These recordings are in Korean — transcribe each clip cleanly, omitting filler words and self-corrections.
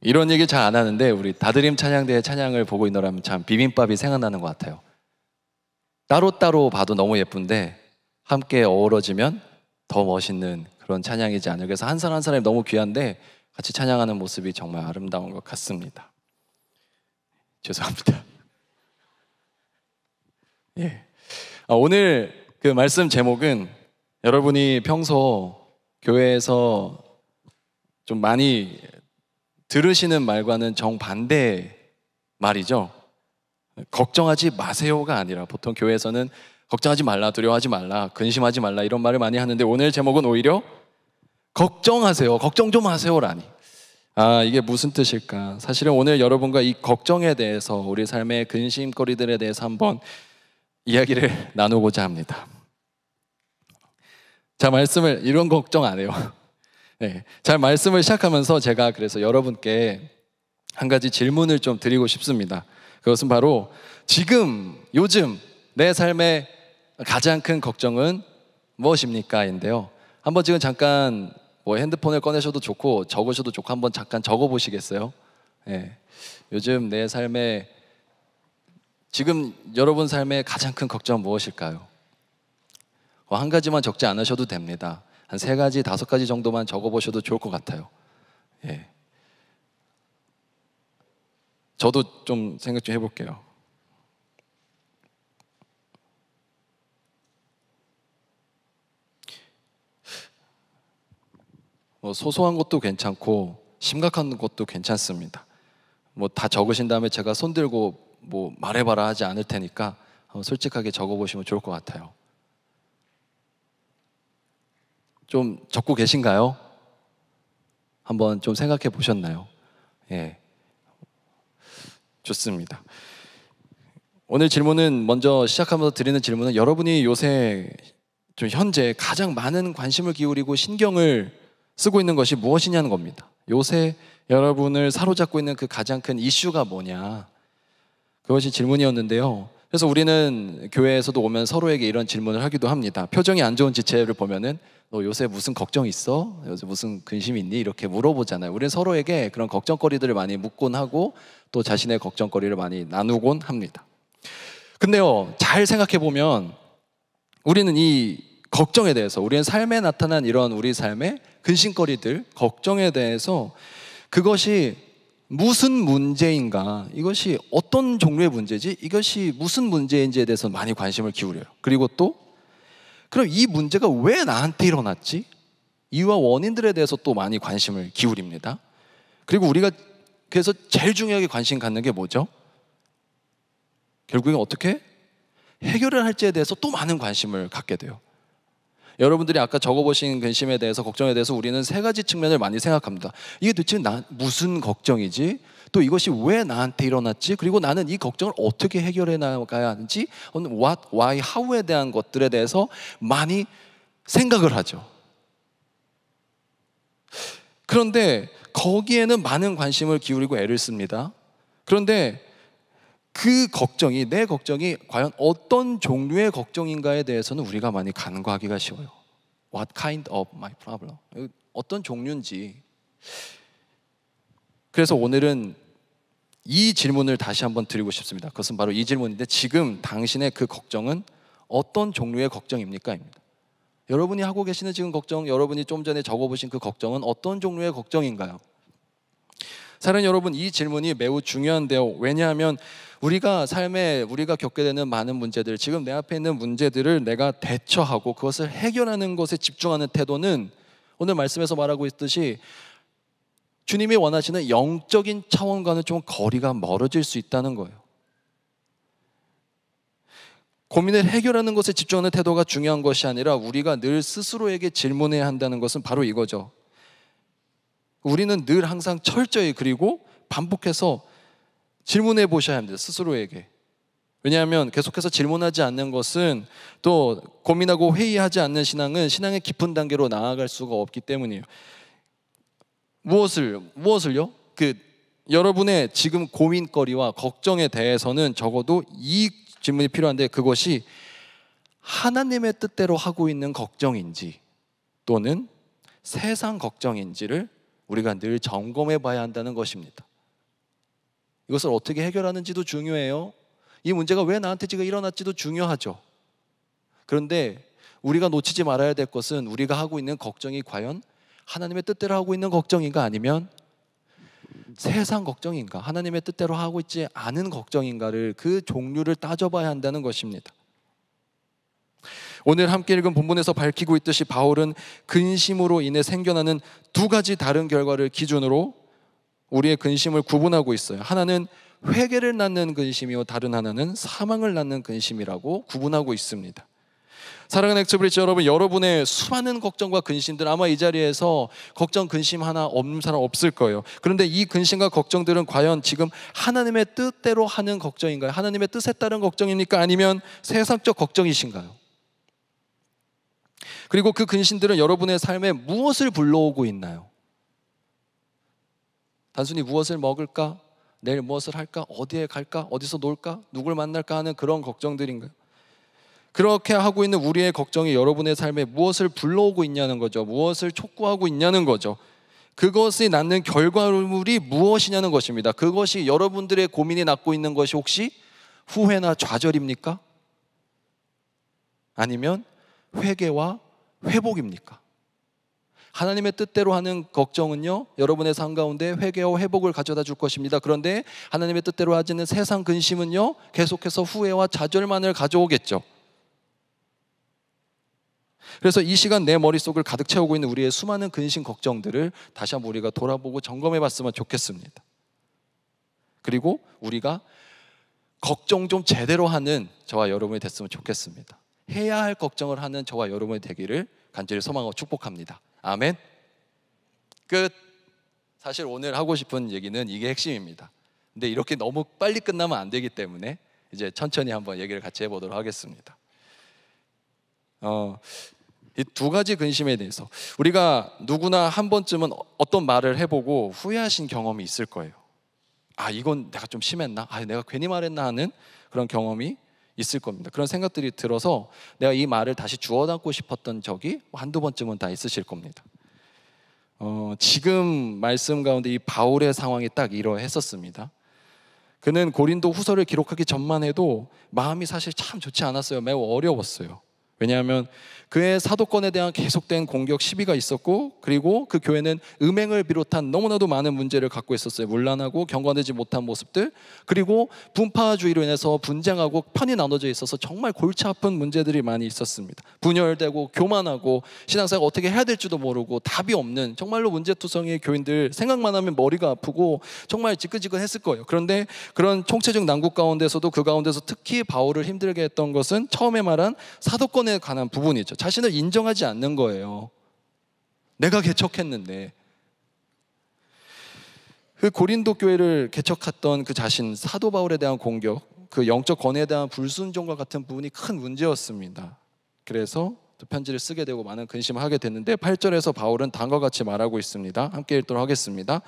이런 얘기 잘 안 하는데 우리 다드림 찬양대의 찬양을 보고 있노라면 참 비빔밥이 생각나는 것 같아요. 따로따로 봐도 너무 예쁜데 함께 어우러지면 더 멋있는 그런 찬양이지 않을까. 그래서 한 사람 한 사람이 너무 귀한데 같이 찬양하는 모습이 정말 아름다운 것 같습니다. 죄송합니다. 예. 오늘 그 말씀 제목은 여러분이 평소 교회에서 좀 많이 들으시는 말과는 정반대 말이죠. 걱정하지 마세요가 아니라 보통 교회에서는 걱정하지 말라, 두려워하지 말라, 근심하지 말라 이런 말을 많이 하는데 오늘 제목은 오히려 걱정하세요, 걱정 좀 하세요라니. 이게 무슨 뜻일까? 사실은 오늘 여러분과 이 걱정에 대해서 우리 삶의 근심거리들에 대해서 한번 이야기를 나누고자 합니다. 자, 말씀을 이런 걱정 안 해요. 네, 잘 말씀을 시작하면서 제가 그래서 여러분께 한 가지 질문을 좀 드리고 싶습니다. 그것은 바로 지금 요즘 내 삶의 가장 큰 걱정은 무엇입니까? 인데요. 한번 지금 잠깐 핸드폰을 꺼내셔도 좋고 적으셔도 좋고 한번 잠깐 적어 보시겠어요? 네, 요즘 내 삶의 지금 여러분 삶의 가장 큰 걱정은 무엇일까요? 한 가지만 적지 않으셔도 됩니다. 한 3가지, 5가지 정도만 적어보셔도 좋을 것 같아요. 예. 저도 좀 생각 좀 해볼게요. 소소한 것도 괜찮고 심각한 것도 괜찮습니다. 다 적으신 다음에 제가 손 들고 말해봐라 하지 않을 테니까 솔직하게 적어보시면 좋을 것 같아요. 좀 적고 계신가요? 한번 좀 생각해 보셨나요? 예, 좋습니다. 오늘 질문은 먼저 시작하면서 드리는 질문은 여러분이 요새 좀 현재 가장 많은 관심을 기울이고 신경을 쓰고 있는 것이 무엇이냐는 겁니다. 요새 여러분을 사로잡고 있는 그 가장 큰 이슈가 뭐냐, 그것이 질문이었는데요. 그래서 우리는 교회에서도 오면 서로에게 이런 질문을 하기도 합니다. 표정이 안 좋은 지체를 보면은 너 요새 무슨 걱정 있어? 요새 무슨 근심 있니? 이렇게 물어보잖아요. 우리는 서로에게 그런 걱정거리들을 많이 묻곤 하고 또 자신의 걱정거리를 많이 나누곤 합니다. 근데요, 잘 생각해 보면 우리는 이 걱정에 대해서, 우리는 삶에 나타난 이런 우리 삶의 근심거리들, 걱정에 대해서 그것이 무슨 문제인가, 이것이 어떤 종류의 문제지, 이것이 무슨 문제인지에 대해서 많이 관심을 기울여요. 그리고 또 그럼 이 문제가 왜 나한테 일어났지? 이유와 원인들에 대해서 또 많이 관심을 기울입니다. 그리고 우리가 그래서 제일 중요하게 관심 갖는 게 뭐죠? 결국엔 어떻게 해결을 할지에 대해서 또 많은 관심을 갖게 돼요. 여러분들이 아까 적어보신 근심에 대해서, 걱정에 대해서 우리는 3가지 측면을 많이 생각합니다. 이게 도대체 무슨 걱정이지? 또 이것이 왜 나한테 일어났지? 그리고 나는 이 걱정을 어떻게 해결해 나가야 하는지, what, why, how에 대한 것들에 대해서 많이 생각을 하죠. 그런데 거기에는 많은 관심을 기울이고 애를 씁니다. 그런데 그 걱정이, 내 걱정이 과연 어떤 종류의 걱정인가에 대해서는 우리가 많이 간과하기가 쉬워요. What kind of my problem? 어떤 종류인지. 그래서 오늘은 이 질문을 다시 한번 드리고 싶습니다. 그것은 바로 이 질문인데, 지금 당신의 그 걱정은 어떤 종류의 걱정입니까? 입니다. 여러분이 하고 계시는 지금 걱정, 여러분이 좀 전에 적어보신 그 걱정은 어떤 종류의 걱정인가요? 사랑하는 여러분, 이 질문이 매우 중요한데요. 왜냐하면 우리가 삶에 우리가 겪게 되는 많은 문제들, 지금 내 앞에 있는 문제들을 내가 대처하고 그것을 해결하는 것에 집중하는 태도는 오늘 말씀에서 말하고 있듯이 주님이 원하시는 영적인 차원과는 좀 거리가 멀어질 수 있다는 거예요. 고민을 해결하는 것에 집중하는 태도가 중요한 것이 아니라 우리가 늘 스스로에게 질문해야 한다는 것은 바로 이거죠. 우리는 늘 항상 철저히, 그리고 반복해서 질문해 보셔야 합니다. 스스로에게. 왜냐하면 계속해서 질문하지 않는 것은, 또 고민하고 회의하지 않는 신앙은 신앙의 깊은 단계로 나아갈 수가 없기 때문이에요. 무엇을요? 여러분의 지금 고민거리와 걱정에 대해서는 적어도 이 질문이 필요한데, 그것이 하나님의 뜻대로 하고 있는 걱정인지 또는 세상 걱정인지를 우리가 늘 점검해 봐야 한다는 것입니다. 이것을 어떻게 해결하는지도 중요해요. 이 문제가 왜 나한테 지금 일어났지도 중요하죠. 그런데 우리가 놓치지 말아야 될 것은 우리가 하고 있는 걱정이 과연 하나님의 뜻대로 하고 있는 걱정인가, 아니면 세상 걱정인가, 하나님의 뜻대로 하고 있지 않은 걱정인가를, 그 종류를 따져봐야 한다는 것입니다. 오늘 함께 읽은 본문에서 밝히고 있듯이 바울은 근심으로 인해 생겨나는 두 가지 다른 결과를 기준으로 우리의 근심을 구분하고 있어요. 하나는 회개를 낳는 근심이요, 다른 하나는 사망을 낳는 근심이라고 구분하고 있습니다. 사랑하는 엑스브리지 여러분, 여러분의 수많은 걱정과 근심들, 아마 이 자리에서 걱정, 근심 하나 없는 사람 없을 거예요. 그런데 이 근심과 걱정들은 과연 지금 하나님의 뜻대로 하는 걱정인가요? 하나님의 뜻에 따른 걱정입니까? 아니면 세상적 걱정이신가요? 그리고 그 근심들은 여러분의 삶에 무엇을 불러오고 있나요? 단순히 무엇을 먹을까? 내일 무엇을 할까? 어디에 갈까? 어디서 놀까? 누굴 만날까? 하는 그런 걱정들인가요? 그렇게 하고 있는 우리의 걱정이 여러분의 삶에 무엇을 불러오고 있냐는 거죠. 무엇을 촉구하고 있냐는 거죠. 그것이 낳는 결과물이 무엇이냐는 것입니다. 그것이 여러분들의 고민이 낳고 있는 것이 혹시 후회나 좌절입니까? 아니면 회개와 회복입니까? 하나님의 뜻대로 하는 걱정은요, 여러분의 삶 가운데 회개와 회복을 가져다 줄 것입니다. 그런데 하나님의 뜻대로 하지 않는 세상 근심은요, 계속해서 후회와 좌절만을 가져오겠죠. 그래서 이 시간 내 머릿속을 가득 채우고 있는 우리의 수많은 근심, 걱정들을 다시 한번 우리가 돌아보고 점검해 봤으면 좋겠습니다. 그리고 우리가 걱정 좀 제대로 하는 저와 여러분이 됐으면 좋겠습니다. 해야 할 걱정을 하는 저와 여러분이 되기를 간절히 소망하고 축복합니다. 아멘. 끝. 사실 오늘 하고 싶은 얘기는 이게 핵심입니다. 근데 이렇게 너무 빨리 끝나면 안 되기 때문에 이제 천천히 한번 얘기를 같이 해보도록 하겠습니다. 이 두 가지 근심에 대해서 우리가 누구나 한 번쯤은 어떤 말을 해보고 후회하신 경험이 있을 거예요. 아, 이건 내가 좀 심했나? 아, 내가 괜히 말했나? 하는 그런 경험이 있을 겁니다. 그런 생각들이 들어서 내가 이 말을 다시 주워 담고 싶었던 적이 한두 번쯤은 다 있으실 겁니다. 지금 말씀 가운데 이 바울의 상황이 딱 이러했었습니다. 그는 고린도 후서를 기록하기 전만 해도 마음이 사실 참 좋지 않았어요. 매우 어려웠어요. 왜냐하면 그의 사도권에 대한 계속된 공격, 시비가 있었고, 그리고 그 교회는 음행을 비롯한 너무나도 많은 문제를 갖고 있었어요. 문란하고 경건되지 못한 모습들, 그리고 분파주의로 인해서 분쟁하고 편이 나눠져 있어서 정말 골치 아픈 문제들이 많이 있었습니다. 분열되고 교만하고 신앙생활 어떻게 해야 될지도 모르고 답이 없는 정말로 문제투성이의 교인들, 생각만 하면 머리가 아프고 정말 지끈지끈했을 거예요. 그런데 그런 총체적 난국 가운데서도, 그 가운데서 특히 바울을 힘들게 했던 것은 처음에 말한 사도권에 관한 부분이죠. 자신을 인정하지 않는 거예요. 내가 개척했는데. 그 고린도 교회를 개척했던 그 자신, 사도 바울에 대한 공격, 그 영적 권위에 대한 불순종과 같은 부분이 큰 문제였습니다. 그래서 편지를 쓰게 되고 많은 근심을 하게 됐는데 8절에서 바울은 다음과 같이 말하고 있습니다. 함께 읽도록 하겠습니다.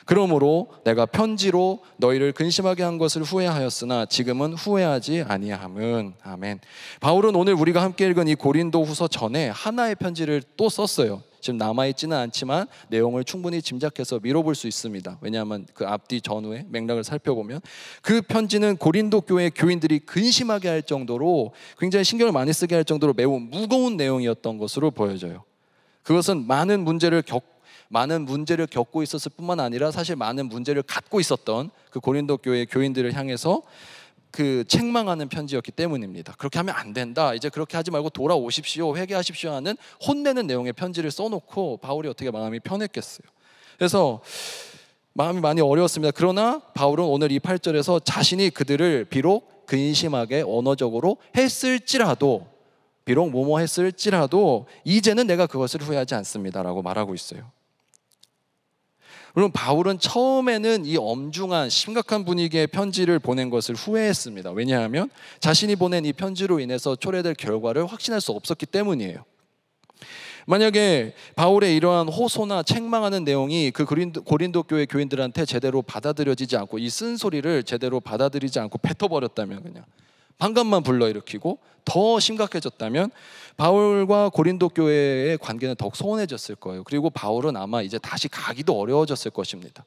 그러므로 내가 편지로 너희를 근심하게 한 것을 후회하였으나 지금은 후회하지 아니함은. 아멘. 바울은 오늘 우리가 함께 읽은 이 고린도 후서 전에 하나의 편지를 또 썼어요. 지금 남아있지는 않지만 내용을 충분히 짐작해서 미뤄볼 수 있습니다. 왜냐하면 그 앞뒤 전후의 맥락을 살펴보면 그 편지는 고린도 교회 교인들이 근심하게 할 정도로, 굉장히 신경을 많이 쓰게 할 정도로 매우 무거운 내용이었던 것으로 보여져요. 그것은 많은 문제를 겪고 있었을 뿐만 아니라 사실 많은 문제를 갖고 있었던 그 고린도 교회 교인들을 향해서 그 책망하는 편지였기 때문입니다. 그렇게 하면 안 된다, 이제 그렇게 하지 말고 돌아오십시오, 회개하십시오 하는 혼내는 내용의 편지를 써놓고 바울이 어떻게 마음이 편했겠어요. 그래서 마음이 많이 어려웠습니다. 그러나 바울은 오늘 이 8절에서 자신이 그들을 비록 근심하게 언어적으로 했을지라도, 비록 뭐뭐 했을지라도 이제는 내가 그것을 후회하지 않습니다 라고 말하고 있어요. 물론 바울은 처음에는 이 엄중한 심각한 분위기의 편지를 보낸 것을 후회했습니다. 왜냐하면 자신이 보낸 이 편지로 인해서 초래될 결과를 확신할 수 없었기 때문이에요. 만약에 바울의 이러한 호소나 책망하는 내용이 그 고린도 교회 교인들한테 제대로 받아들여지지 않고, 이 쓴소리를 제대로 받아들이지 않고 뱉어버렸다면, 그냥 반감만 불러일으키고 더 심각해졌다면 바울과 고린도 교회의 관계는 더욱 소원해졌을 거예요. 그리고 바울은 아마 이제 다시 가기도 어려워졌을 것입니다.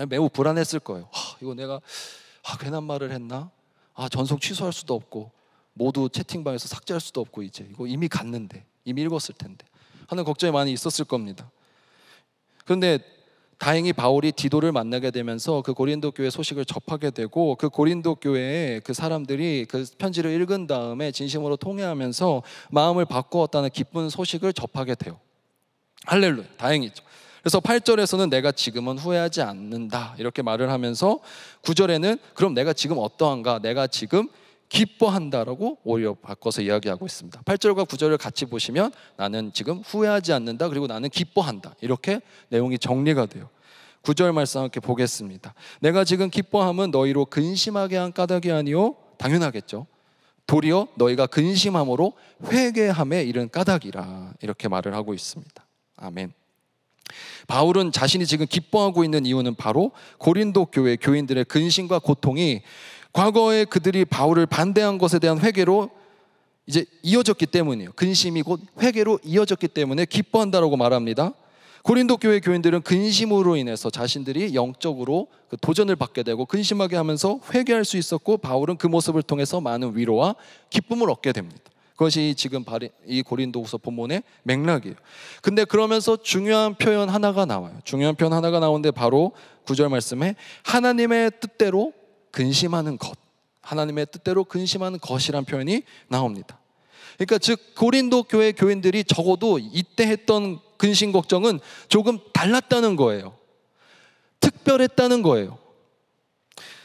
매우 불안했을 거예요. 이거 내가 괜한 말을 했나? 전송 취소할 수도 없고 모두 채팅방에서 삭제할 수도 없고 이제 이거 이미 갔는데, 이미 읽었을 텐데 하는 걱정이 많이 있었을 겁니다. 그런데 다행히 바울이 디도를 만나게 되면서 그 고린도 교회 소식을 접하게 되고, 그 고린도 교회의 그 사람들이 그 편지를 읽은 다음에 진심으로 통회하면서 마음을 바꾸었다는 기쁜 소식을 접하게 돼요. 할렐루야, 다행이죠. 그래서 8절에서는 내가 지금은 후회하지 않는다 이렇게 말을 하면서 9절에는 그럼 내가 지금 어떠한가, 내가 지금 기뻐한다라고 오히려 바꿔서 이야기하고 있습니다. 8절과 9절을 같이 보시면 나는 지금 후회하지 않는다, 그리고 나는 기뻐한다, 이렇게 내용이 정리가 돼요. 9절 말씀 함께 보겠습니다. 내가 지금 기뻐함은 너희로 근심하게 한 까닭이 아니요, 당연하겠죠, 도리어 너희가 근심함으로 회개함에 이른 까닭이라, 이렇게 말을 하고 있습니다. 아멘. 바울은 자신이 지금 기뻐하고 있는 이유는 바로 고린도 교회 교인들의 근심과 고통이 과거에 그들이 바울을 반대한 것에 대한 회개로 이제 이어졌기 때문이에요. 근심이 곧 회개로 이어졌기 때문에 기뻐한다라고 말합니다. 고린도 교회 교인들은 근심으로 인해서 자신들이 영적으로 그 도전을 받게 되고 근심하게 하면서 회개할 수 있었고, 바울은 그 모습을 통해서 많은 위로와 기쁨을 얻게 됩니다. 그것이 지금 이 고린도후서 본문의 맥락이에요. 근데 그러면서 중요한 표현 하나가 나와요. 중요한 표현 하나가 나오는데 바로 9절 말씀에 하나님의 뜻대로 근심하는 것, 하나님의 뜻대로 근심하는 것이란 표현이 나옵니다. 그러니까 즉 고린도 교회 교인들이 적어도 이때 했던 근심 걱정은 조금 달랐다는 거예요. 특별했다는 거예요.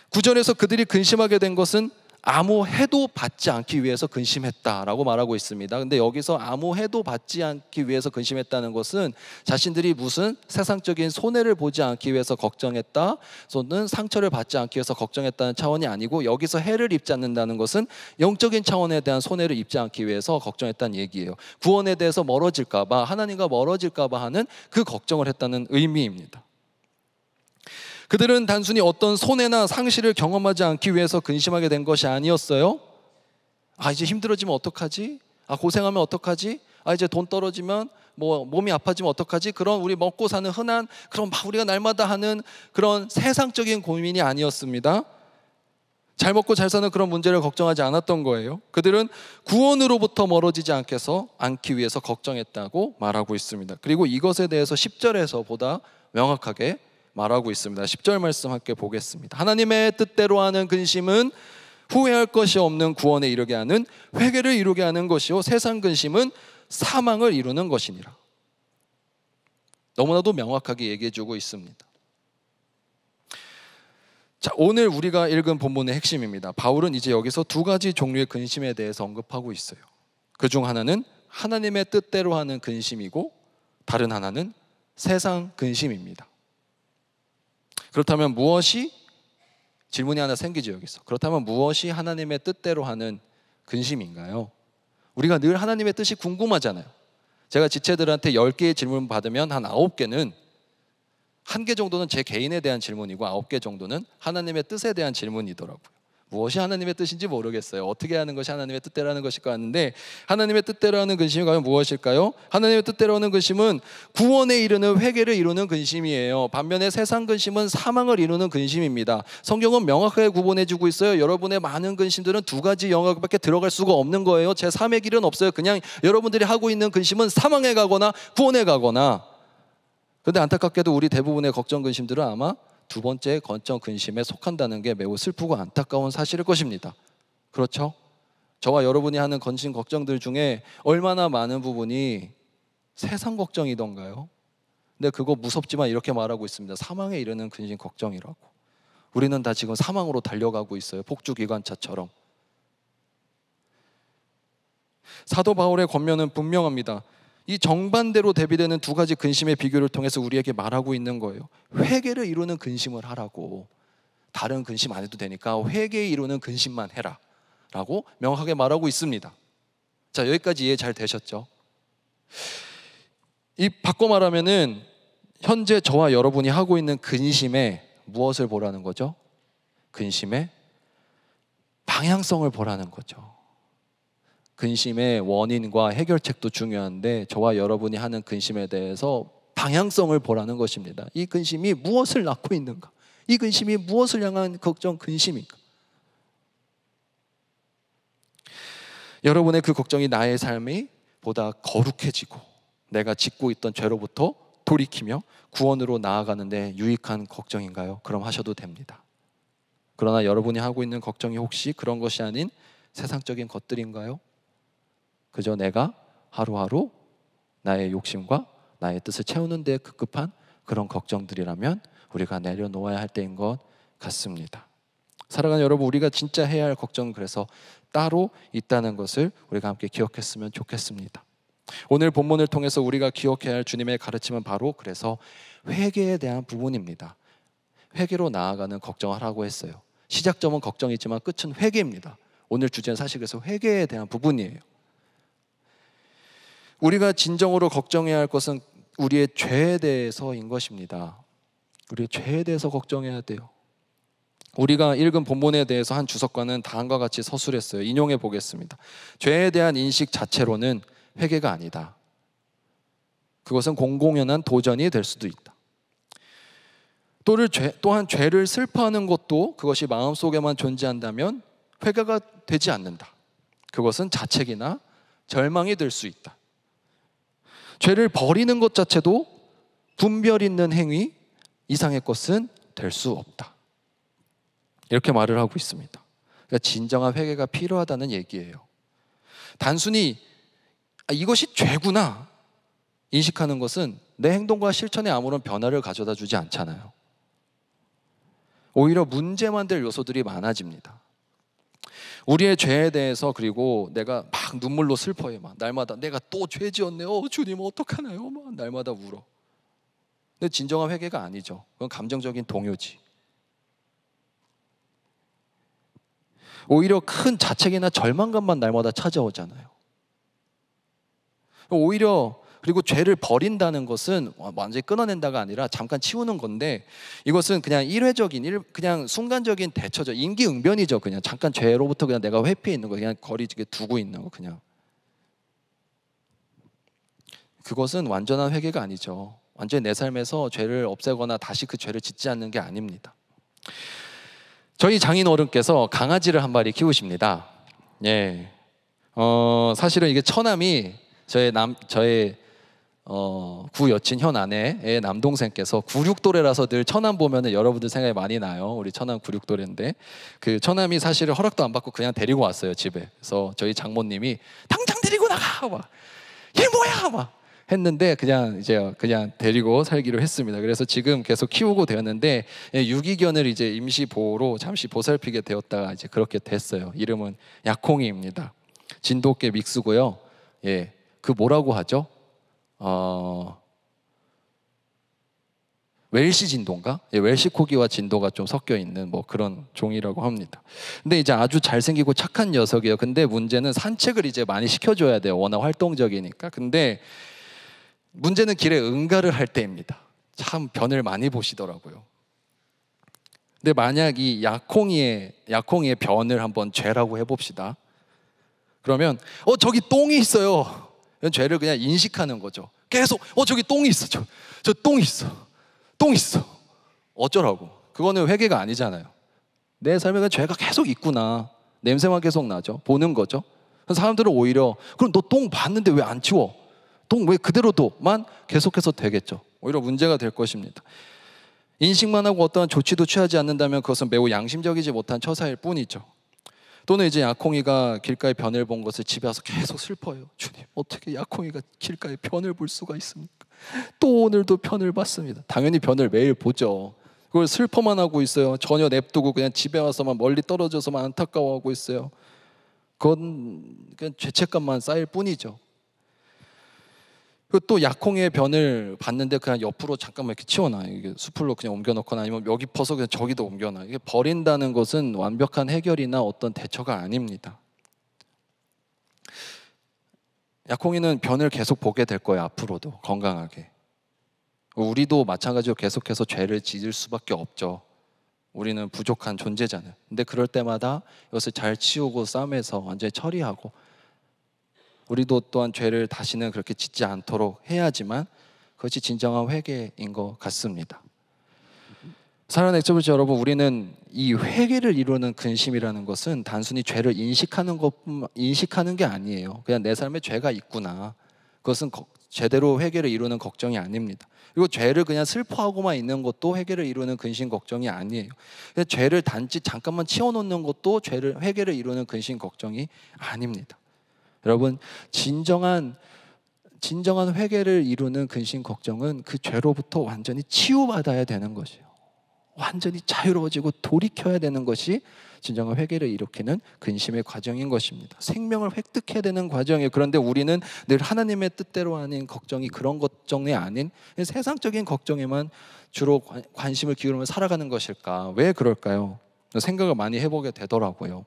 9절에서 그들이 근심하게 된 것은 아무 해도 받지 않기 위해서 근심했다라고 말하고 있습니다. 근데 여기서 아무 해도 받지 않기 위해서 근심했다는 것은 자신들이 무슨 세상적인 손해를 보지 않기 위해서 걱정했다, 또는 상처를 받지 않기 위해서 걱정했다는 차원이 아니고, 여기서 해를 입지 않는다는 것은 영적인 차원에 대한 손해를 입지 않기 위해서 걱정했다는 얘기예요. 구원에 대해서 멀어질까 봐, 하나님과 멀어질까 봐 하는 그 걱정을 했다는 의미입니다. 그들은 단순히 어떤 손해나 상실을 경험하지 않기 위해서 근심하게 된 것이 아니었어요. 이제 힘들어지면 어떡하지? 고생하면 어떡하지? 이제 돈 떨어지면 몸이 아파지면 어떡하지? 그런 우리 먹고 사는 흔한 그런 우리가 날마다 하는 그런 세상적인 고민이 아니었습니다. 잘 먹고 잘 사는 그런 문제를 걱정하지 않았던 거예요. 그들은 구원으로부터 멀어지지 않기 위해서 걱정했다고 말하고 있습니다. 그리고 이것에 대해서 10절에서 보다 명확하게 말하고 있습니다. 10절 말씀 함께 보겠습니다. 하나님의 뜻대로 하는 근심은 후회할 것이 없는 구원에 이르게 하는 회개를 이루게 하는 것이요, 세상 근심은 사망을 이루는 것이니라. 너무나도 명확하게 얘기해주고 있습니다. 자, 오늘 우리가 읽은 본문의 핵심입니다. 바울은 이제 여기서 두 가지 종류의 근심에 대해서 언급하고 있어요. 그중 하나는 하나님의 뜻대로 하는 근심이고, 다른 하나는 세상 근심입니다. 그렇다면 무엇이, 질문이 하나 생기죠 여기서. 그렇다면 무엇이 하나님의 뜻대로 하는 근심인가요? 우리가 늘 하나님의 뜻이 궁금하잖아요. 제가 지체들한테 10개의 질문 받으면 한 9개는 1개 정도는 제 개인에 대한 질문이고 9개 정도는 하나님의 뜻에 대한 질문이더라고요. 무엇이 하나님의 뜻인지 모르겠어요. 어떻게 하는 것이 하나님의 뜻대로 하는 것일까 하는데, 하나님의 뜻대로 하는 근심이 과연 무엇일까요? 하나님의 뜻대로 하는 근심은 구원에 이르는 회개를 이루는 근심이에요. 반면에 세상 근심은 사망을 이루는 근심입니다. 성경은 명확하게 구분해주고 있어요. 여러분의 많은 근심들은 두 가지 영역밖에 들어갈 수가 없는 거예요. 제3의 길은 없어요. 그냥 여러분들이 하고 있는 근심은 사망에 가거나 구원에 가거나. 그런데 안타깝게도 우리 대부분의 걱정 근심들은 아마 두 번째 건적 근심에 속한다는 게 매우 슬프고 안타까운 사실일 것입니다. 그렇죠? 저와 여러분이 하는 근심 걱정들 중에 얼마나 많은 부분이 세상 걱정이던가요? 근데 그거 무섭지만 이렇게 말하고 있습니다. 사망에 이르는 근심 걱정이라고. 우리는 다 지금 사망으로 달려가고 있어요. 폭주기관차처럼. 사도 바울의 권면은 분명합니다. 이 정반대로 대비되는 두 가지 근심의 비교를 통해서 우리에게 말하고 있는 거예요. 회개를 이루는 근심을 하라고. 다른 근심 안 해도 되니까 회개에 이루는 근심만 해라 라고 명확하게 말하고 있습니다. 자, 여기까지 이해 잘 되셨죠? 이 바꿔 말하면은 현재 저와 여러분이 하고 있는 근심에 무엇을 보라는 거죠? 근심에 방향성을 보라는 거죠. 근심의 원인과 해결책도 중요한데 저와 여러분이 하는 근심에 대해서 방향성을 보라는 것입니다. 이 근심이 무엇을 낳고 있는가? 이 근심이 무엇을 향한 걱정, 근심인가? 여러분의 그 걱정이 나의 삶이 보다 거룩해지고 내가 짓고 있던 죄로부터 돌이키며 구원으로 나아가는데 유익한 걱정인가요? 그럼 하셔도 됩니다. 그러나 여러분이 하고 있는 걱정이 혹시 그런 것이 아닌 세상적인 것들인가요? 그저 내가 하루하루 나의 욕심과 나의 뜻을 채우는 데 급급한 그런 걱정들이라면 우리가 내려놓아야 할 때인 것 같습니다. 사랑하는 여러분, 우리가 진짜 해야 할 걱정은 그래서 따로 있다는 것을 우리가 함께 기억했으면 좋겠습니다. 오늘 본문을 통해서 우리가 기억해야 할 주님의 가르침은 바로 그래서 회개에 대한 부분입니다. 회개로 나아가는 걱정을 하라고 했어요. 시작점은 걱정이지만 끝은 회개입니다. 오늘 주제는 사실 그래서 회개에 대한 부분이에요. 우리가 진정으로 걱정해야 할 것은 우리의 죄에 대해서인 것입니다. 우리의 죄에 대해서 걱정해야 돼요. 우리가 읽은 본문에 대해서 한 주석가는 다음과 같이 서술했어요. 인용해 보겠습니다. 죄에 대한 인식 자체로는 회개가 아니다. 그것은 공공연한 도전이 될 수도 있다. 또한 죄를 슬퍼하는 것도 그것이 마음속에만 존재한다면 회개가 되지 않는다. 그것은 자책이나 절망이 될 수 있다. 죄를 버리는 것 자체도 분별 있는 행위 이상의 것은 될 수 없다. 이렇게 말을 하고 있습니다. 그러니까 진정한 회개가 필요하다는 얘기예요. 단순히 이것이 죄구나 인식하는 것은 내 행동과 실천에 아무런 변화를 가져다 주지 않잖아요. 오히려 문제만 될 요소들이 많아집니다. 우리의 죄에 대해서 그리고 내가 막 눈물로 슬퍼해. 막 날마다 내가 또 죄 지었네요. 주님 어떡하나요? 막 날마다 울어. 근데 진정한 회개가 아니죠. 그건 감정적인 동요지. 오히려 큰 자책이나 절망감만 날마다 찾아오잖아요. 오히려 그리고 죄를 버린다는 것은 완전히 끊어낸다가 아니라 잠깐 치우는 건데 이것은 그냥 일회적인 그냥 순간적인 대처죠. 임기응변이죠. 그냥 잠깐 죄로부터 그냥 내가 회피해 있는 거 그냥 거리지게 두고 있는 거 그냥. 그것은 완전한 회개가 아니죠. 완전히 내 삶에서 죄를 없애거나 다시 그 죄를 짓지 않는 게 아닙니다. 저희 장인 어른께서 강아지를 한 마리 키우십니다. 예. 사실은 이게 처남이 저의 구 여친 현 아내의 남동생께서 96도래라서 늘 처남 보면은 여러분들 생각이 많이 나요. 우리 처남 96도래인데 그 처남이 사실은 허락도 안 받고 그냥 데리고 왔어요 집에. 그래서 저희 장모님이 당장 데리고 나가 막 얘 뭐야 막 했는데 그냥 데리고 살기로 했습니다. 그래서 지금 계속 키우고 되었는데 유기견을 이제 임시 보호로 잠시 보살피게 되었다가 이제 그렇게 됐어요. 이름은 약콩이입니다. 진돗개 믹스고요. 예, 그 뭐라고 하죠? 웰시 진도인가? 예, 웰시 코기와 진도가 좀 섞여 있는 뭐 그런 종이라고 합니다. 근데 이제 아주 잘생기고 착한 녀석이에요. 근데 문제는 산책을 이제 많이 시켜줘야 돼요. 워낙 활동적이니까. 근데 문제는 길에 응가를 할 때입니다. 참 변을 많이 보시더라고요. 근데 만약 이 약콩이의 변을 한번 죄라고 해봅시다. 그러면 저기 똥이 있어요. 이건 죄를 그냥 인식하는 거죠. 계속 저기 똥이 있어. 저 똥 있어. 똥 있어. 어쩌라고. 그거는 회개가 아니잖아요. 내 삶에 그 죄가 계속 있구나. 냄새만 계속 나죠. 보는 거죠. 사람들은 오히려 그럼 너 똥 봤는데 왜 안 치워? 똥 왜 그대로 둬만 계속해서 되겠죠. 오히려 문제가 될 것입니다. 인식만 하고 어떠한 조치도 취하지 않는다면 그것은 매우 양심적이지 못한 처사일 뿐이죠. 또는 이제 약콩이가 길가에 변을 본 것을 집에 와서 계속 슬퍼해요. 주님 어떻게 약콩이가 길가에 변을 볼 수가 있습니까? 또 오늘도 변을 봤습니다. 당연히 변을 매일 보죠. 그걸 슬퍼만 하고 있어요. 전혀 냅두고 그냥 집에 와서만 멀리 떨어져서만 안타까워하고 있어요. 그건 그냥 죄책감만 쌓일 뿐이죠. 또 약콩의 변을 봤는데 그냥 옆으로 잠깐만 이렇게 치워놔요. 이게 수풀로 그냥 옮겨놓거나 아니면 여기 퍼서 그냥 저기도 옮겨놔요. 이게 버린다는 것은 완벽한 해결이나 어떤 대처가 아닙니다. 약콩이는 변을 계속 보게 될 거예요. 앞으로도 건강하게. 우리도 마찬가지로 계속해서 죄를 짓을 수밖에 없죠. 우리는 부족한 존재잖아요. 근데 그럴 때마다 이것을 잘 치우고 싸움에서 완전히 처리하고, 우리도 또한 죄를 다시는 그렇게 짓지 않도록 해야지만 그것이 진정한 회개인 것 같습니다. 사랑하는 엑소브리지 여러분, 우리는 이 회개를 이루는 근심이라는 것은 단순히 죄를 인식하는 게 아니에요. 그냥 내 삶에 죄가 있구나, 그것은 제대로 회개를 이루는 걱정이 아닙니다. 그리고 죄를 그냥 슬퍼하고만 있는 것도 회개를 이루는 근심 걱정이 아니에요. 죄를 단지 잠깐만 치워놓는 것도 회개를 이루는 근심 걱정이 아닙니다. 여러분, 진정한 회개를 이루는 근심 걱정은 그 죄로부터 완전히 치유받아야 되는 것이에요. 완전히 자유로워지고 돌이켜야 되는 것이 진정한 회개를 일으키는 근심의 과정인 것입니다. 생명을 획득해야 되는 과정이에요. 그런데 우리는 늘 하나님의 뜻대로 하는 걱정이 그런 걱정이 아닌 세상적인 걱정에만 주로 관심을 기울이며 살아가는 것일까? 왜 그럴까요? 생각을 많이 해보게 되더라고요.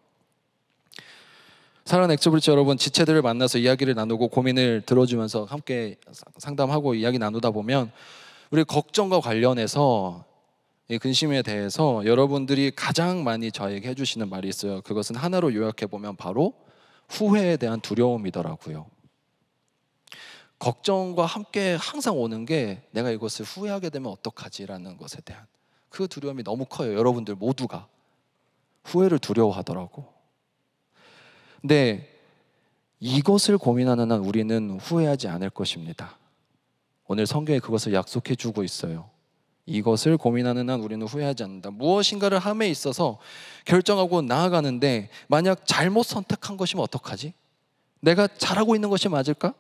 사랑하는 엑소브리지 여러분, 지체들을 만나서 이야기를 나누고 고민을 들어주면서 함께 상담하고 이야기 나누다 보면 우리 걱정과 관련해서 이 근심에 대해서 여러분들이 가장 많이 저에게 해주시는 말이 있어요. 그것은 하나로 요약해보면 바로 후회에 대한 두려움이더라고요. 걱정과 함께 항상 오는 게 내가 이것을 후회하게 되면 어떡하지라는 것에 대한 그 두려움이 너무 커요. 여러분들 모두가 후회를 두려워하더라고. 근데 이것을 고민하는 한 우리는 후회하지 않을 것입니다. 오늘 성경에 그것을 약속해 주고 있어요. 이것을 고민하는 한 우리는 후회하지 않는다. 무엇인가를 함에 있어서 결정하고 나아가는데 만약 잘못 선택한 것이면 어떡하지? 내가 잘하고 있는 것이 맞을까?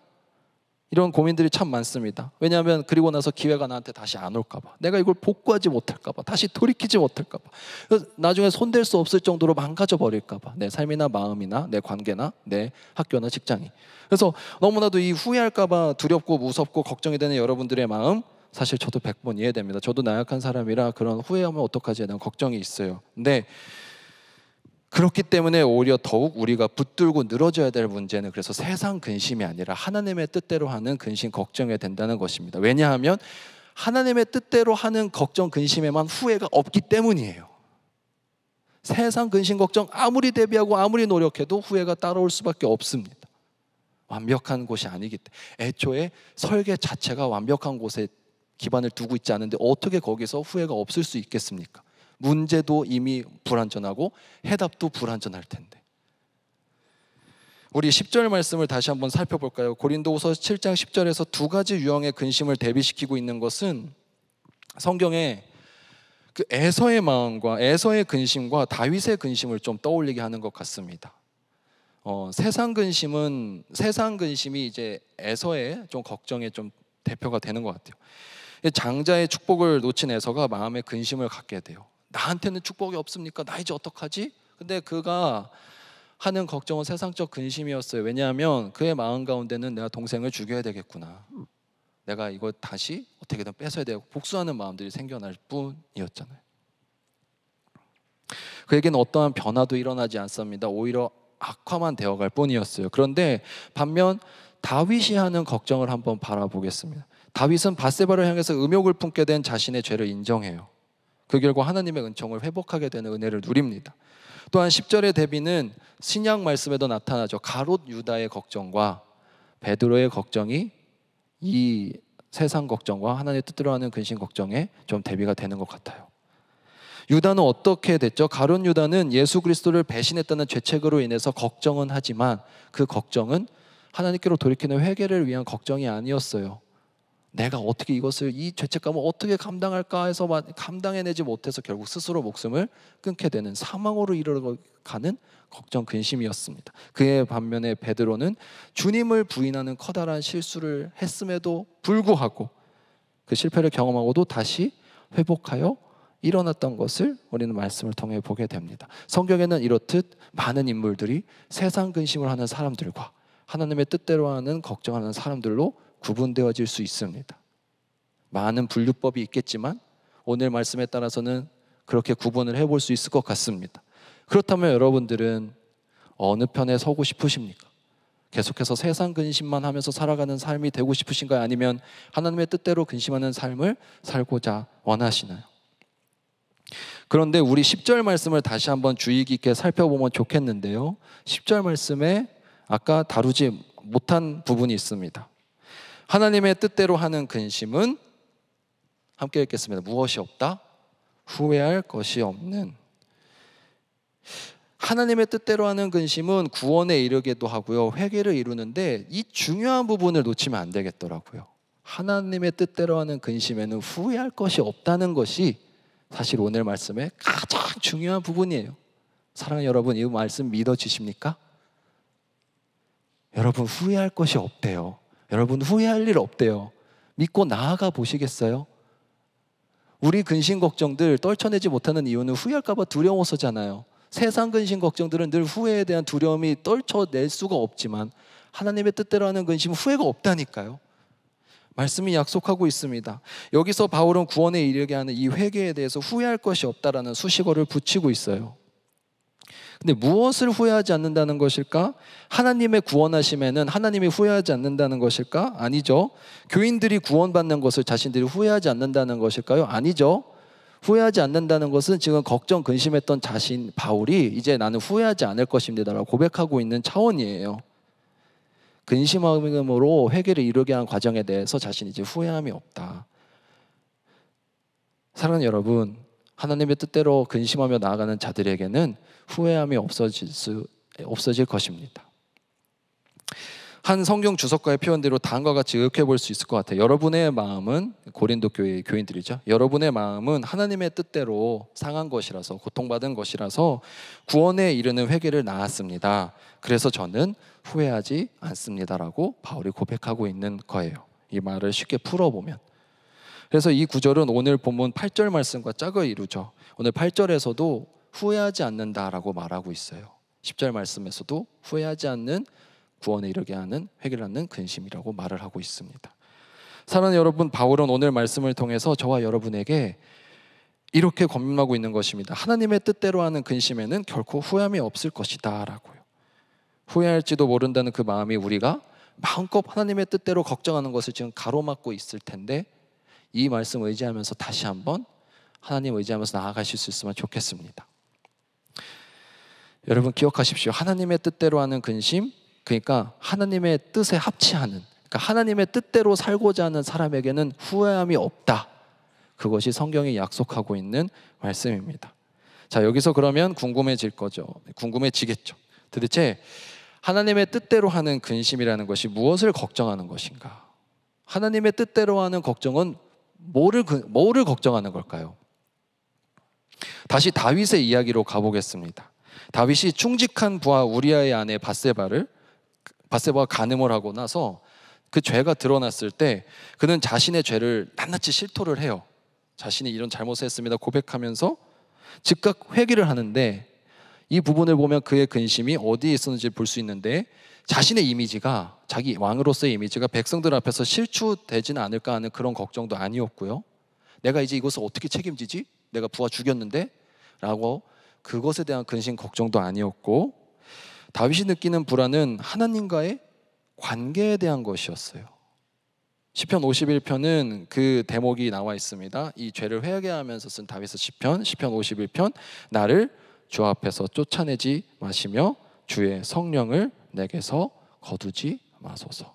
이런 고민들이 참 많습니다. 왜냐하면 그리고 나서 기회가 나한테 다시 안 올까 봐, 내가 이걸 복구하지 못할까 봐, 다시 돌이키지 못할까 봐, 나중에 손댈 수 없을 정도로 망가져 버릴까 봐, 내 삶이나 마음이나 내 관계나 내 학교나 직장이. 그래서 너무나도 이 후회할까 봐 두렵고 무섭고 걱정이 되는 여러분들의 마음, 사실 저도 100번 이해됩니다. 저도 나약한 사람이라 그런 후회하면 어떡하지에 대한 걱정이 있어요. 근데 그렇기 때문에 오히려 더욱 우리가 붙들고 늘어져야 될 문제는 그래서 세상 근심이 아니라 하나님의 뜻대로 하는 근심 걱정이 된다는 것입니다. 왜냐하면 하나님의 뜻대로 하는 걱정 근심에만 후회가 없기 때문이에요. 세상 근심 걱정 아무리 대비하고 아무리 노력해도 후회가 따라올 수밖에 없습니다. 완벽한 곳이 아니기 때문에. 애초에 설계 자체가 완벽한 곳에 기반을 두고 있지 않은데 어떻게 거기서 후회가 없을 수 있겠습니까? 문제도 이미 불완전하고 해답도 불완전할 텐데. 우리 10절 말씀을 다시 한번 살펴볼까요? 고린도후서 7장 10절에서 두 가지 유형의 근심을 대비시키고 있는 것은 성경에 그 에서의 마음과 에서의 근심과 다윗의 근심을 좀 떠올리게 하는 것 같습니다. 세상 근심이 이제 에서의 좀 걱정의 좀 대표가 되는 것 같아요. 장자의 축복을 놓친 에서가 마음에 근심을 갖게 돼요. 나한테는 축복이 없습니까? 나 이제 어떡하지? 근데 그가 하는 걱정은 세상적 근심이었어요. 왜냐하면 그의 마음 가운데는 내가 동생을 죽여야 되겠구나, 내가 이거 다시 어떻게든 뺏어야 되고 복수하는 마음들이 생겨날 뿐이었잖아요. 그에게는 어떠한 변화도 일어나지 않습니다. 오히려 악화만 되어갈 뿐이었어요. 그런데 반면 다윗이 하는 걱정을 한번 바라보겠습니다. 다윗은 밧세바를 향해서 음욕을 품게 된 자신의 죄를 인정해요. 그 결과 하나님의 은총을 회복하게 되는 은혜를 누립니다. 또한 10절의 대비는 신약 말씀에도 나타나죠. 가롯 유다의 걱정과 베드로의 걱정이 이 세상 걱정과 하나님의 뜻대로 하는 근심 걱정에 좀 대비가 되는 것 같아요. 유다는 어떻게 됐죠? 가룟 유다는 예수 그리스도를 배신했다는 죄책으로 인해서 걱정은 하지만 그 걱정은 하나님께로 돌이키는 회개를 위한 걱정이 아니었어요. 내가 어떻게 이 죄책감을 어떻게 감당할까 해서 감당해내지 못해서 결국 스스로 목숨을 끊게 되는 사망으로 이르러가는 걱정 근심이었습니다. 그의 반면에 베드로는 주님을 부인하는 커다란 실수를 했음에도 불구하고 그 실패를 경험하고도 다시 회복하여 일어났던 것을 우리는 말씀을 통해 보게 됩니다. 성경에는 이렇듯 많은 인물들이 세상 근심을 하는 사람들과 하나님의 뜻대로 하는 걱정하는 사람들로 구분되어질 수 있습니다. 많은 분류법이 있겠지만 오늘 말씀에 따라서는 그렇게 구분을 해볼 수 있을 것 같습니다. 그렇다면 여러분들은 어느 편에 서고 싶으십니까? 계속해서 세상 근심만 하면서 살아가는 삶이 되고 싶으신가요? 아니면 하나님의 뜻대로 근심하는 삶을 살고자 원하시나요? 그런데 우리 10절 말씀을 다시 한번 주의 깊게 살펴보면 좋겠는데요. 10절 말씀에 아까 다루지 못한 부분이 있습니다. 하나님의 뜻대로 하는 근심은 함께 읽겠습니다. 무엇이 없다? 후회할 것이 없는. 하나님의 뜻대로 하는 근심은 구원에 이르게도 하고요, 회개를 이루는데 이 중요한 부분을 놓치면 안 되겠더라고요. 하나님의 뜻대로 하는 근심에는 후회할 것이 없다는 것이 사실 오늘 말씀의 가장 중요한 부분이에요. 사랑하는 여러분, 이 말씀 믿어지십니까? 여러분, 후회할 것이 없대요. 여러분, 후회할 일 없대요. 믿고 나아가 보시겠어요? 우리 근심 걱정들 떨쳐내지 못하는 이유는 후회할까 봐 두려워서잖아요. 세상 근심 걱정들은 늘 후회에 대한 두려움이 떨쳐낼 수가 없지만 하나님의 뜻대로 하는 근심은 후회가 없다니까요. 말씀이 약속하고 있습니다. 여기서 바울은 구원에 이르게 하는 이 회개에 대해서 후회할 것이 없다라는 수식어를 붙이고 있어요. 근데 무엇을 후회하지 않는다는 것일까? 하나님의 구원하심에는 하나님이 후회하지 않는다는 것일까? 아니죠. 교인들이 구원받는 것을 자신들이 후회하지 않는다는 것일까요? 아니죠. 후회하지 않는다는 것은 지금 걱정, 근심했던 자신 바울이 이제 나는 후회하지 않을 것입니다라고 고백하고 있는 차원이에요. 근심함으로 회개를 이루게 한 과정에 대해서 자신이 이제 후회함이 없다. 사랑하는 여러분, 하나님의 뜻대로 근심하며 나아가는 자들에게는 후회함이 없어질 것입니다. 한 성경 주석가의 표현대로 다음과 같이 의역해 볼 수 있을 것 같아요. 여러분의 마음은, 고린도 교회의 교인들이죠, 여러분의 마음은 하나님의 뜻대로 상한 것이라서, 고통받은 것이라서 구원에 이르는 회개를 낳았습니다. 그래서 저는 후회하지 않습니다라고 바울이 고백하고 있는 거예요. 이 말을 쉽게 풀어보면. 그래서 이 구절은 오늘 본문 8절 말씀과 짝을 이루죠. 오늘 8절에서도 후회하지 않는다라고 말하고 있어요. 10절 말씀에서도 후회하지 않는, 구원에 이르게 하는, 회개를 낳는 근심이라고 말을 하고 있습니다. 사랑하는 여러분, 바울은 오늘 말씀을 통해서 저와 여러분에게 이렇게 권면하고 있는 것입니다. 하나님의 뜻대로 하는 근심에는 결코 후회함이 없을 것이다 라고요. 후회할지도 모른다는 그 마음이 우리가 마음껏 하나님의 뜻대로 걱정하는 것을 지금 가로막고 있을 텐데, 이 말씀 의지하면서 다시 한번 하나님 의지하면서 나아가실 수 있으면 좋겠습니다. 여러분 기억하십시오. 하나님의 뜻대로 하는 근심, 그러니까 하나님의 뜻에 합치하는, 그러니까 하나님의 뜻대로 살고자 하는 사람에게는 후회함이 없다. 그것이 성경이 약속하고 있는 말씀입니다. 자, 여기서 그러면 궁금해지겠죠. 도대체 하나님의 뜻대로 하는 근심이라는 것이 무엇을 걱정하는 것인가? 하나님의 뜻대로 하는 걱정은 뭐를 걱정하는 걸까요? 다시 다윗의 이야기로 가보겠습니다. 다윗이 충직한 부하 우리아의 아내 바세바가 간음을 하고 나서 그 죄가 드러났을 때 그는 자신의 죄를 낱낱이 실토를 해요. 자신이 이런 잘못을 했습니다 고백하면서 즉각 회개를 하는데, 이 부분을 보면 그의 근심이 어디에 있었는지 볼 수 있는데, 자신의 이미지가, 자기 왕으로서의 이미지가 백성들 앞에서 실추되지는 않을까 하는 그런 걱정도 아니었고요. 내가 이제 이것을 어떻게 책임지지? 내가 부하 죽였는데? 라고 그것에 대한 근심 걱정도 아니었고, 다윗이 느끼는 불안은 하나님과의 관계에 대한 것이었어요. 시편 51편은 그 대목이 나와 있습니다. 이 죄를 회개하면서 쓴 다윗의 시편 51편, 나를 주 앞에서 쫓아내지 마시며 주의 성령을 내게서 거두지 마소서.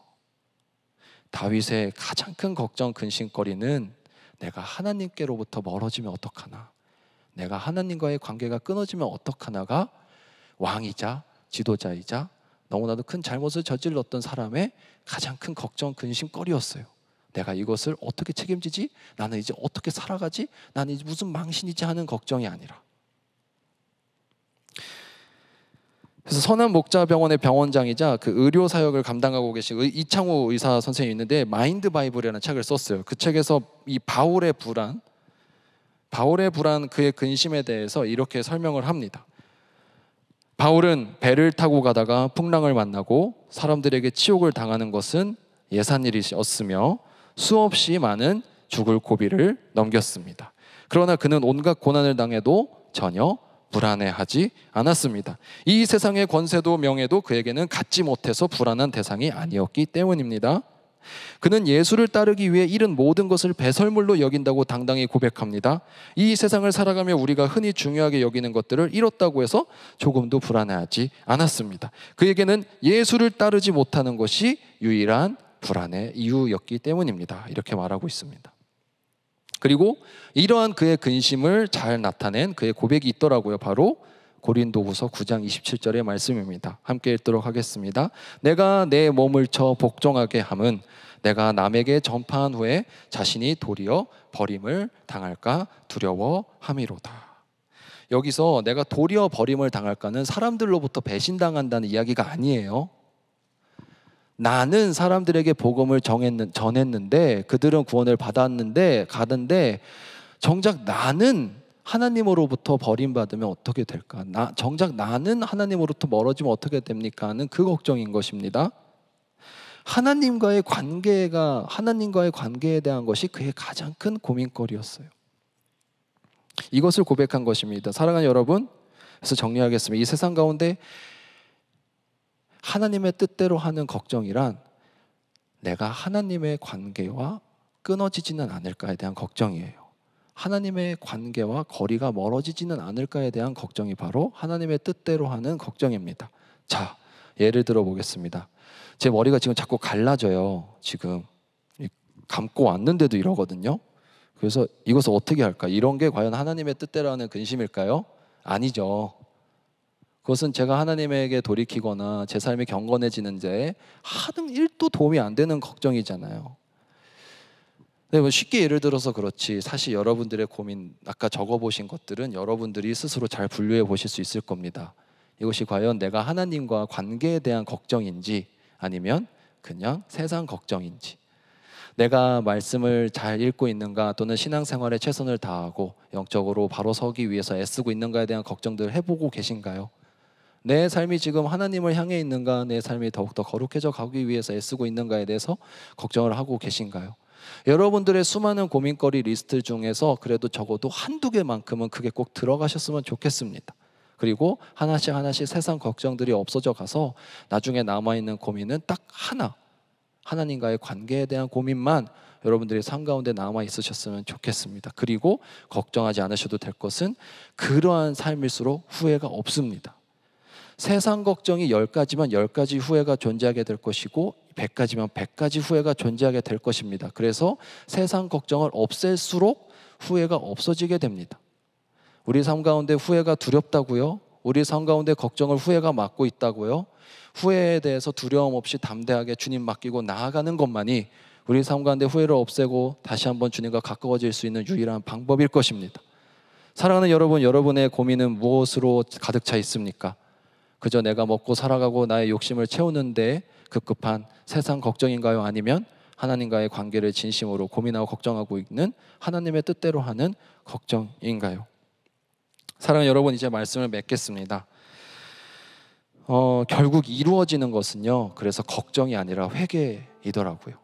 다윗의 가장 큰 걱정, 근심거리는 내가 하나님께로부터 멀어지면 어떡하나, 내가 하나님과의 관계가 끊어지면 어떡하나가 왕이자 지도자이자 너무나도 큰 잘못을 저질렀던 사람의 가장 큰 걱정, 근심거리였어요. 내가 이것을 어떻게 책임지지? 나는 이제 어떻게 살아가지? 나는 이제 무슨 망신이지 하는 걱정이 아니라. 그래서 선한 목자병원의 병원장이자 그 의료 사역을 감당하고 계신 이창호 의사 선생님이 있는데, 마인드 바이블이라는 책을 썼어요. 그 책에서 이 바울의 불안, 그의 근심에 대해서 이렇게 설명을 합니다. 바울은 배를 타고 가다가 풍랑을 만나고 사람들에게 치욕을 당하는 것은 예산일이었으며 수없이 많은 죽을 고비를 넘겼습니다. 그러나 그는 온갖 고난을 당해도 전혀 불안해하지 않았습니다. 이 세상의 권세도 명예도 그에게는 갖지 못해서 불안한 대상이 아니었기 때문입니다. 그는 예수를 따르기 위해 잃은 모든 것을 배설물로 여긴다고 당당히 고백합니다. 이 세상을 살아가며 우리가 흔히 중요하게 여기는 것들을 잃었다고 해서 조금도 불안해하지 않았습니다. 그에게는 예수를 따르지 못하는 것이 유일한 불안의 이유였기 때문입니다. 이렇게 말하고 있습니다. 그리고 이러한 그의 근심을 잘 나타낸 그의 고백이 있더라고요. 바로 고린도후서 9장 27절의 말씀입니다. 함께 읽도록 하겠습니다. 내가 내 몸을 쳐 복종하게 함은 내가 남에게 전파한 후에 자신이 도리어 버림을 당할까 두려워함이로다. 여기서 내가 도리어 버림을 당할까는 사람들로부터 배신당한다는 이야기가 아니에요. 나는 사람들에게 복음을 전했는데 그들은 구원을 받았는데 가는데 정작 나는 하나님으로부터 버림받으면 어떻게 될까? 정작 나는 하나님으로부터 멀어지면 어떻게 됩니까? 하는 그 걱정인 것입니다. 하나님과의 관계에 대한 것이 그의 가장 큰 고민거리였어요. 이것을 고백한 것입니다. 사랑하는 여러분, 그래서 정리하겠습니다. 이 세상 가운데 하나님의 뜻대로 하는 걱정이란 내가 하나님의 관계와 끊어지지는 않을까에 대한 걱정이에요. 하나님의 관계와 거리가 멀어지지는 않을까에 대한 걱정이 바로 하나님의 뜻대로 하는 걱정입니다. 자, 예를 들어 보겠습니다. 제 머리가 지금 자꾸 갈라져요. 지금 감고 왔는데도 이러거든요. 그래서 이것을 어떻게 할까? 이런 게 과연 하나님의 뜻대로 하는 근심일까요? 아니죠. 그것은 제가 하나님에게 돌이키거나 제 삶이 경건해지는 데 하등 1도 도움이 안 되는 걱정이잖아요. 쉽게 예를 들어서 그렇지, 사실 여러분들의 고민, 아까 적어보신 것들은 여러분들이 스스로 잘 분류해 보실 수 있을 겁니다. 이것이 과연 내가 하나님과 관계에 대한 걱정인지 아니면 그냥 세상 걱정인지, 내가 말씀을 잘 읽고 있는가 또는 신앙생활에 최선을 다하고 영적으로 바로 서기 위해서 애쓰고 있는가에 대한 걱정들을 해보고 계신가요? 내 삶이 지금 하나님을 향해 있는가, 내 삶이 더욱더 거룩해져 가기 위해서 애쓰고 있는가에 대해서 걱정을 하고 계신가요? 여러분들의 수많은 고민거리 리스트 중에서 그래도 적어도 한두 개만큼은 그게 꼭 들어가셨으면 좋겠습니다. 그리고 하나씩 하나씩 세상 걱정들이 없어져 가서 나중에 남아있는 고민은 딱 하나, 하나님과의 관계에 대한 고민만 여러분들의 삶 가운데 남아 있으셨으면 좋겠습니다. 그리고 걱정하지 않으셔도 될 것은 그러한 삶일수록 후회가 없습니다. 세상 걱정이 10가지면 10가지 후회가 존재하게 될 것이고 100가지면 100가지 후회가 존재하게 될 것입니다. 그래서 세상 걱정을 없앨수록 후회가 없어지게 됩니다. 우리 삶 가운데 후회가 두렵다고요? 우리 삶 가운데 걱정을 후회가 맡고 있다고요? 후회에 대해서 두려움 없이 담대하게 주님 맡기고 나아가는 것만이 우리 삶 가운데 후회를 없애고 다시 한번 주님과 가까워질 수 있는 유일한 방법일 것입니다. 사랑하는 여러분, 여러분의 고민은 무엇으로 가득 차 있습니까? 그저 내가 먹고 살아가고 나의 욕심을 채우는 데 급급한 세상 걱정인가요? 아니면 하나님과의 관계를 진심으로 고민하고 걱정하고 있는 하나님의 뜻대로 하는 걱정인가요? 사랑하는 여러분, 이제 말씀을 맺겠습니다. 결국 이루어지는 것은요, 그래서 걱정이 아니라 회개이더라고요.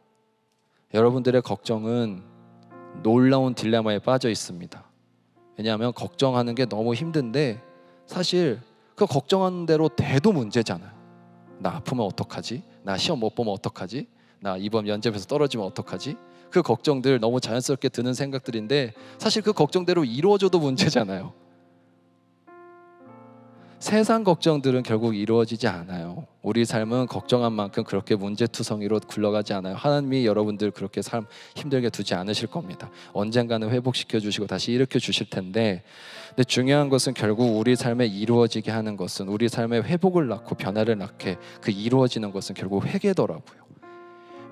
여러분들의 걱정은 놀라운 딜레마에 빠져 있습니다. 왜냐하면 걱정하는 게 너무 힘든데 사실 그 걱정하는 대로 돼도 문제잖아요. 나 아프면 어떡하지? 나 시험 못 보면 어떡하지? 나 이번 면접에서 떨어지면 어떡하지? 그 걱정들 너무 자연스럽게 드는 생각들인데 사실 그 걱정대로 이루어져도 문제잖아요. 세상 걱정들은 결국 이루어지지 않아요. 우리 삶은 걱정한 만큼 그렇게 문제투성이로 굴러가지 않아요. 하나님이 여러분들 그렇게 삶 힘들게 두지 않으실 겁니다. 언젠가는 회복시켜 주시고 다시 일으켜 주실 텐데, 근데 중요한 것은 결국 우리 삶에 이루어지게 하는 것은, 우리 삶에 회복을 낳고 변화를 낳게 그 이루어지는 것은 결국 회개더라고요.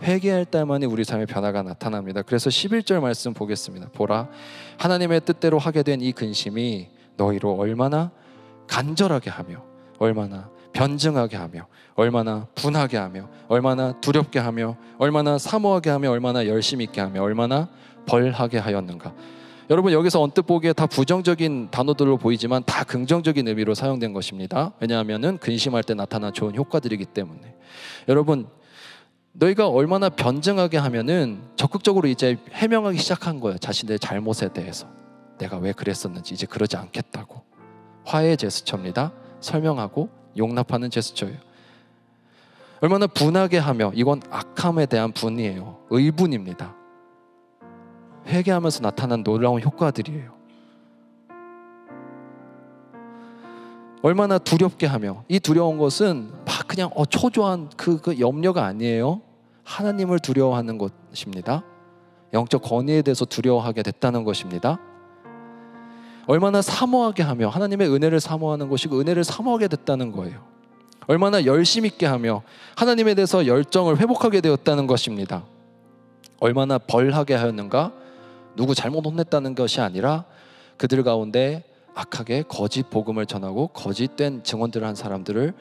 회개할 때만이 우리 삶의 변화가 나타납니다. 그래서 11절 말씀 보겠습니다. 보라, 하나님의 뜻대로 하게 된 이 근심이 너희로 얼마나 간절하게 하며 얼마나 변증하게 하며 얼마나 분하게 하며 얼마나 두렵게 하며 얼마나 사모하게 하며 얼마나 열심히 있게 하며 얼마나 벌하게 하였는가. 여러분, 여기서 언뜻 보기에 다 부정적인 단어들로 보이지만 다 긍정적인 의미로 사용된 것입니다. 왜냐하면 근심할 때 나타난 좋은 효과들이기 때문에. 여러분, 너희가 얼마나 변증하게 하면은 적극적으로 이제 해명하기 시작한 거예요. 자신들의 잘못에 대해서 내가 왜 그랬었는지 이제 그러지 않겠다고. 화해의 제스처입니다. 설명하고 용납하는 제스처예요. 얼마나 분하게 하며, 이건 악함에 대한 분이에요. 의분입니다. 회개하면서 나타난 놀라운 효과들이에요. 얼마나 두렵게 하며, 이 두려운 것은 막 그냥 초조한 그 염려가 아니에요. 하나님을 두려워하는 것입니다. 영적 권위에 대해서 두려워하게 됐다는 것입니다. 얼마나 사모하게 하며, 하나님의 은혜를 사모하는 것이고 은혜를 사모하게 됐다는 거예요. 얼마나 열심 있게 하며 하나님에 대해서 열정을 회복하게 되었다는 것입니다. 얼마나 벌하게 하였는가? 누구 잘못 혼냈다는 것이 아니라 그들 가운데 악하게 거짓 복음을 전하고 거짓된 증언들을 한 사람들을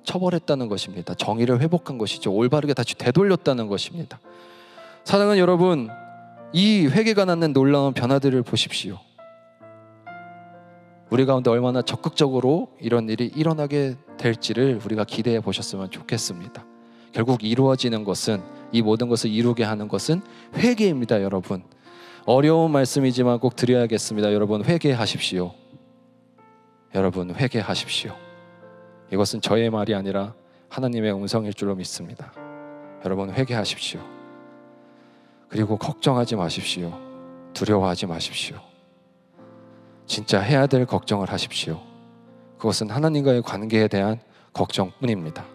처벌했다는 것입니다. 정의를 회복한 것이죠. 올바르게 다시 되돌렸다는 것입니다. 사랑하는 여러분, 이 회개가 낳는 놀라운 변화들을 보십시오. 우리 가운데 얼마나 적극적으로 이런 일이 일어나게 될지를 우리가 기대해 보셨으면 좋겠습니다. 결국 이루어지는 것은, 이 모든 것을 이루게 하는 것은 회개입니다. 여러분, 어려운 말씀이지만 꼭 드려야겠습니다. 여러분, 회개하십시오. 여러분, 회개하십시오. 이것은 저의 말이 아니라 하나님의 음성일 줄로 믿습니다. 여러분, 회개하십시오. 그리고 걱정하지 마십시오. 두려워하지 마십시오. 진짜 해야 될 걱정을 하십시오. 그것은 하나님과의 관계에 대한 걱정뿐입니다.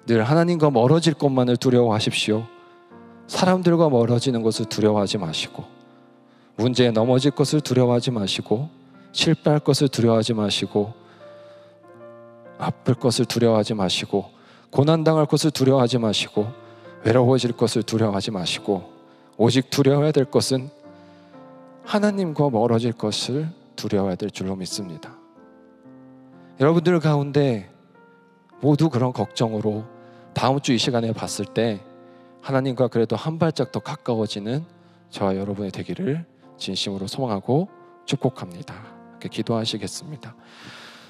늘 하나님과 멀어질 것만을 두려워하십시오. 사람들과 멀어지는 것을 두려워하지 마시고, 문제에 넘어질 것을 두려워하지 마시고, 실패할 것을 두려워하지 마시고, 아플 것을 두려워하지 마시고, 고난당할 것을 두려워하지 마시고, 외로워질 것을 두려워하지 마시고, 오직 두려워해야 될 것은 하나님과 멀어질 것을 두려워해야 될 줄로 믿습니다. 여러분들 가운데 모두 그런 걱정으로 다음 주 이 시간에 봤을 때 하나님과 그래도 한 발짝 더 가까워지는 저와 여러분이 되기를 진심으로 소망하고 축복합니다. 이렇게 기도하시겠습니다.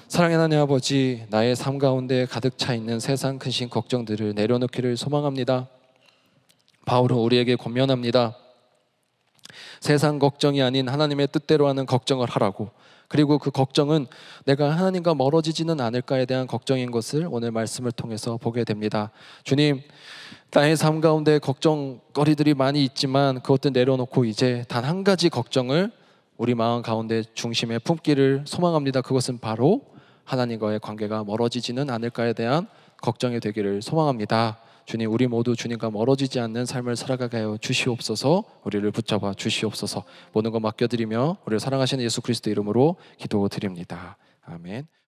사랑의 하나님 아버지, 나의 삶 가운데 가득 차 있는 세상 근심 걱정들을 내려놓기를 소망합니다. 바울은 우리에게 권면합니다. 세상 걱정이 아닌 하나님의 뜻대로 하는 걱정을 하라고. 그리고 그 걱정은 내가 하나님과 멀어지지는 않을까에 대한 걱정인 것을 오늘 말씀을 통해서 보게 됩니다. 주님, 나의 삶 가운데 걱정거리들이 많이 있지만 그것들 내려놓고 이제 단 한 가지 걱정을 우리 마음 가운데 중심에 품기를 소망합니다. 그것은 바로 하나님과의 관계가 멀어지지는 않을까에 대한 걱정이 되기를 소망합니다. 주님, 우리 모두 주님과 멀어지지 않는 삶을 살아가게 하여 주시옵소서. 우리를 붙잡아 주시옵소서. 모든 것 맡겨드리며 우리를 사랑하시는 예수 그리스도 이름으로 기도드립니다. 아멘.